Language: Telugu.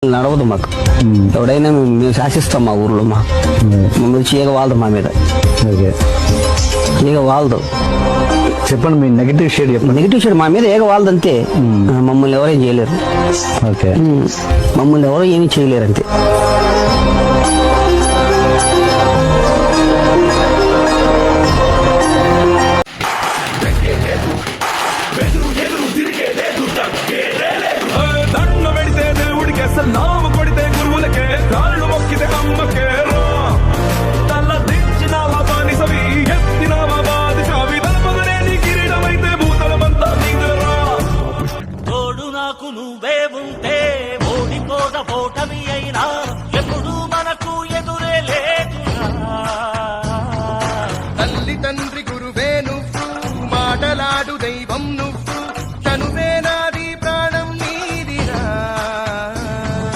నడవదు మాకు. ఎవడైనా మేము శాసిస్తాం మా ఊర్లో. మమ్మల్ని చీగ వాళ్ళదు మా మీద. చీగ వాళ్ళదు. చెప్పండి మీ నెగిటివ్ షేడ్ చెప్పండి. నెగిటివ్ షేడ్ మా మీద ఏగ వాళ్ళదు అంతే. మమ్మల్ని ఎవరేం చేయలేరు. ఓకే, మమ్మల్ని ఎవరో ఏమీ చేయలేరు అంతే. నాము కొడితే గురువులకే కాళ్ళు మొక్కితే అమ్మకే తల్ల దించినావా బానిసవి ఎత్తినావా బాదిషావి తలపదనే నీ కిరీటమైతే భూతలమంతా నీదరా. తోడు నాకు నువ్వే ఉంటే ఓడిపోద ఓటమి అయినా